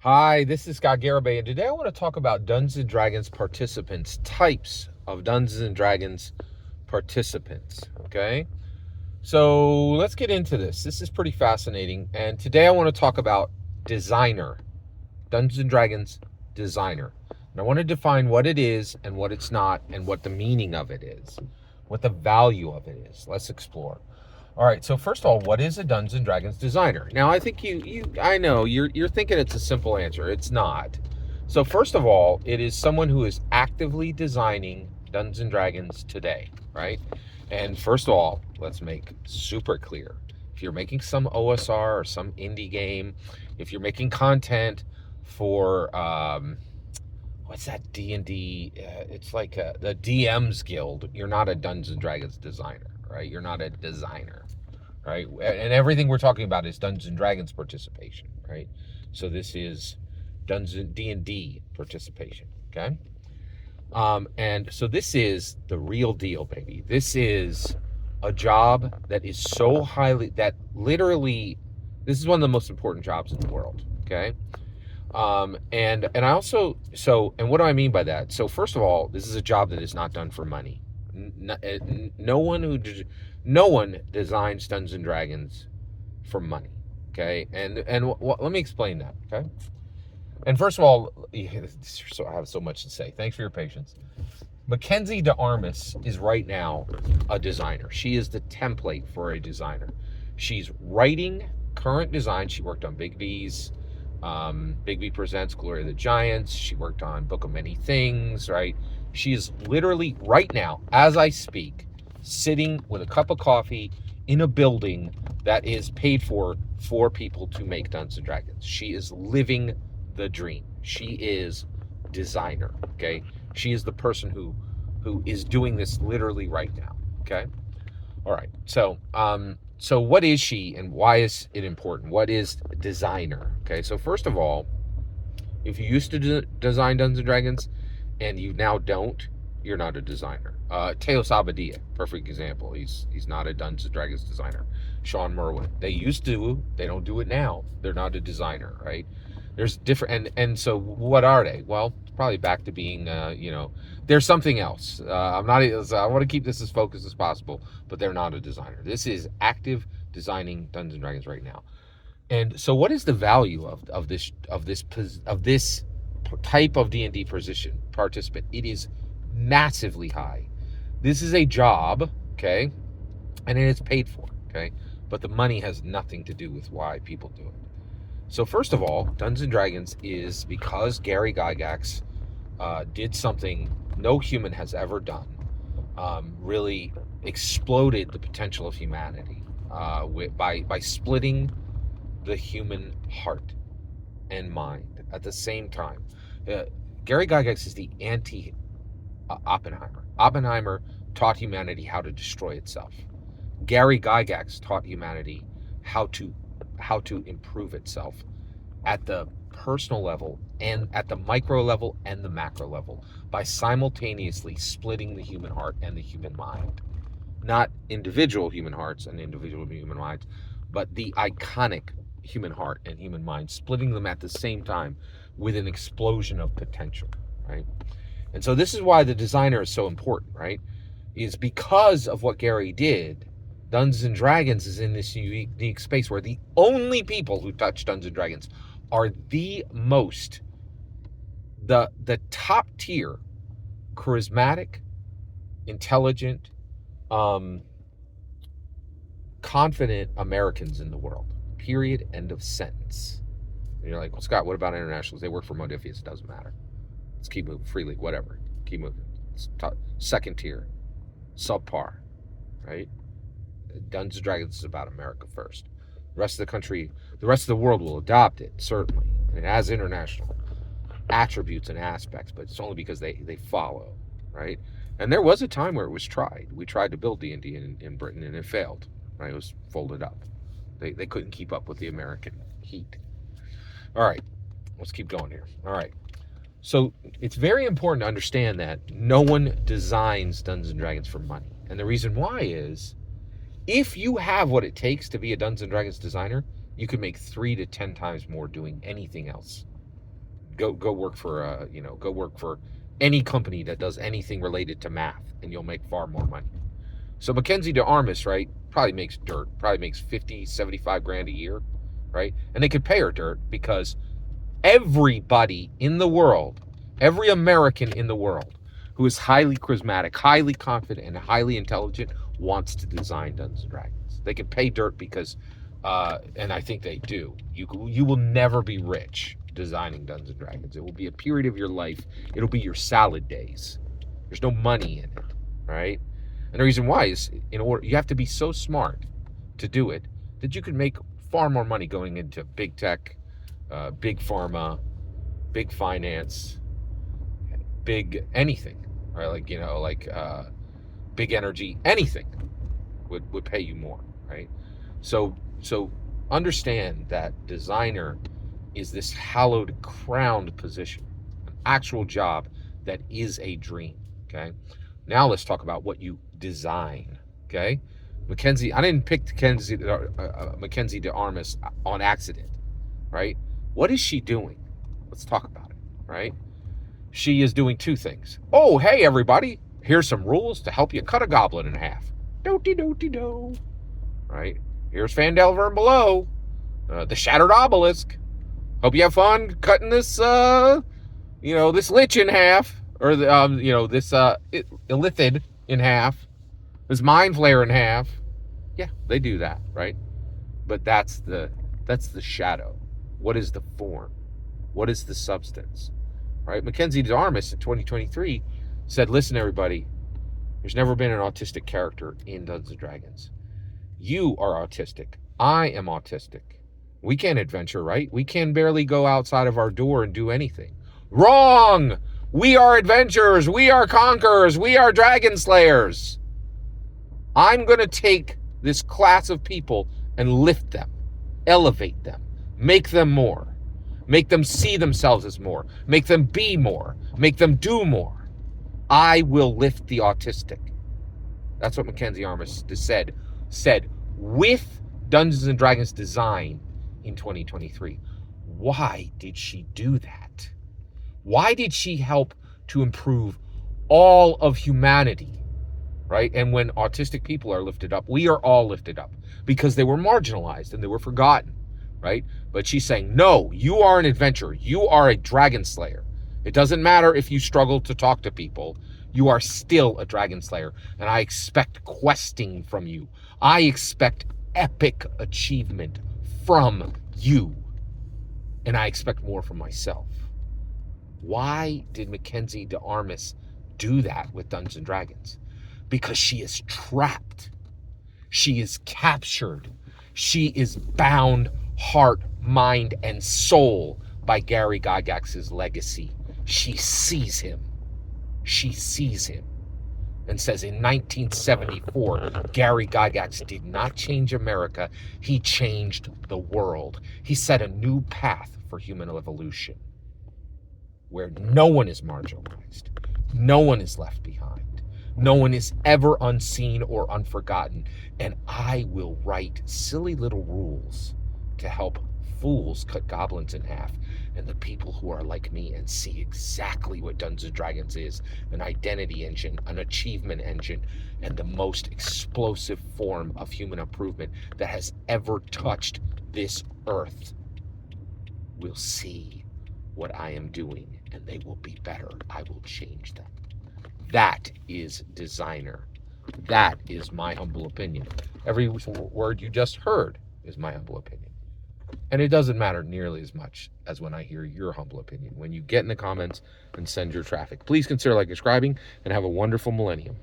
Hi, this is Scott Garibay, and today I want to talk about Dungeons & Dragons participants, types of Dungeons & Dragons participants, okay? So let's get into this. This is pretty fascinating, and today I want to talk about designer, Dungeons & Dragons designer. And I want to define what it is and what it's not and what the meaning of it is, what the value of it is. Let's explore. All right, so first of all, what is a Dungeons and Dragons designer? Now, I think I know you're thinking it's a simple answer. It's not. So first of all, it is someone who is actively designing Dungeons and Dragons today, right? And first of all, let's make super clear. If you're making some OSR or some indie game, if you're making content for what's that D&D? It's like the DM's Guild. You're not a Dungeons and Dragons designer, right? You're not a designer, right? And everything we're talking about is Dungeons and Dragons participation, right? So this is D&D participation, okay? And so this is the real deal, baby. This is a job that is so highly, that literally, this is one of the most important jobs in the world, okay? And I also, and what do I mean by that? So first of all, this is a job that is not done for money. No one designs Dungeons and Dragons for money, okay? And let me explain that, okay? And first of all, I have so much to say. Thanks for your patience. Mackenzie DeArmas is right now a designer. She is the template for a designer. She's writing current designs. She worked on Big V's. Big V Presents Glory of the Giants. She worked on Book of Many Things, right? She is literally right now, as I speak, sitting with a cup of coffee in a building that is paid for people to make Dungeons and Dragons. She is living the dream. She is designer, okay? She is the person who is doing this literally right now, okay? All right. So what is she and why is it important? What is designer? Okay, so first of all, if you used to design Dungeons and Dragons and you now don't, you're not a designer. Teos Abadia, perfect example. He's not a Dungeons and Dragons designer. Sean Merwin, they used to, they don't do it now. They're not a designer, right? There's different, and so what are they? Well, probably back to being, there's something else. I want to keep this as focused as possible, but they're not a designer. This is active designing Dungeons and Dragons right now. And so, what is the value of this type of D&D position participant? It is massively high. This is a job, okay, and it is paid for, okay, but the money has nothing to do with why people do it. So first of all, Dungeons and Dragons is because Gary Gygax did something no human has ever done, really exploded the potential of humanity by splitting the human heart and mind at the same time. Gary Gygax is the anti-Oppenheimer. Oppenheimer taught humanity how to destroy itself. Gary Gygax taught humanity how to improve itself at the personal level and at the micro level and the macro level by simultaneously splitting the human heart and the human mind. Not individual human hearts and individual human minds, but the iconic human heart and human mind, splitting them at the same time with an explosion of potential, right? And so this is why the designer is so important, right? Is because of what Gary did. Dungeons and Dragons is in this unique space where the only people who touch Dungeons and Dragons are the top tier, charismatic, intelligent, confident Americans in the world. Period. End of sentence. And you're like, well, Scott, what about internationals? They work for Modifius. It doesn't matter. Let's keep moving. Free League, whatever. Keep moving. It's second tier, subpar, right? Dungeons and Dragons is about America first. The rest of the country, the rest of the world will adopt it, certainly. And it has international attributes and aspects, but it's only because they follow, right? And there was a time where it was tried. We tried to build D&D in Britain, and it failed, right? It was folded up. They couldn't keep up with the American heat. All right, let's keep going here. All right. So it's very important to understand that no one designs Dungeons and Dragons for money. And the reason why is, if you have what it takes to be a Dungeons and Dragons designer, you could make 3 to 10 times more doing anything else. Go work for go work for any company that does anything related to math, and you'll make far more money. So Mackenzie DeArmas, right, probably makes dirt, probably makes 50, 75 grand a year, right? And they could pay her dirt because everybody in the world, every American in the world who is highly charismatic, highly confident, and highly intelligent wants to design Dungeons and Dragons. They can pay dirt because, and I think they do. You will never be rich designing Dungeons and Dragons. It will be a period of your life. It'll be your salad days. There's no money in it, right? And the reason why is you have to be so smart to do it that you can make far more money going into big tech, big pharma, big finance, big anything, right? Like big energy, anything would pay you more, right? So understand that designer is this hallowed, crowned position, an actual job that is a dream, okay? Now let's talk about what you design, okay? Mackenzie, I didn't pick Mackenzie DeArmas on accident, right? What is she doing? Let's talk about it, right? She is doing two things. Oh, hey, everybody. Here's some rules to help you cut a goblin in half. Do-de-do-de-do. Right? Here's Fandelver below. The Shattered Obelisk. Hope you have fun cutting this, this Lich in half. Or, this Illithid in half. This Mind Flayer in half. Yeah, they do that, right? But that's the shadow. What is the form? What is the substance? Right? Mackenzie DeArmas in 2023 said, listen, everybody, there's never been an autistic character in Dungeons & Dragons. You are autistic. I am autistic. We can't adventure, right? We can barely go outside of our door and do anything. Wrong! We are adventurers. We are conquerors. We are dragon slayers. I'm going to take this class of people and lift them, elevate them, make them more. Make them see themselves as more. Make them be more. Make them do more. I will lift the autistic. That's what Mackenzie DeArmas said with Dungeons and Dragons design in 2023. Why did she do that? Why did she help to improve all of humanity? Right? And when autistic people are lifted up, we are all lifted up because they were marginalized and they were forgotten. Right? But she's saying, no, you are an adventurer. You are a dragon slayer. It doesn't matter if you struggle to talk to people. You are still a dragon slayer. And I expect questing from you. I expect epic achievement from you. And I expect more from myself. Why did Mackenzie DeArmas do that with Dungeons and Dragons? Because she is trapped. She is captured. She is bound heart, mind, and soul by Gary Gygax's legacy. She sees him. She sees him and says in 1974, Gary Gygax did not change America. He changed the world. He set a new path for human evolution where no one is marginalized. No one is left behind. No one is ever unseen or unforgotten. And I will write silly little rules to help fools cut goblins in half, and the people who are like me and see exactly what Dungeons & Dragons is, an identity engine, an achievement engine, and the most explosive form of human improvement that has ever touched this earth, will see what I am doing, and they will be better. I will change them. That is designer. That is my humble opinion. Every word you just heard is my humble opinion. And it doesn't matter nearly as much as when I hear your humble opinion. When you get in the comments and send your traffic, please consider subscribing and have a wonderful millennium.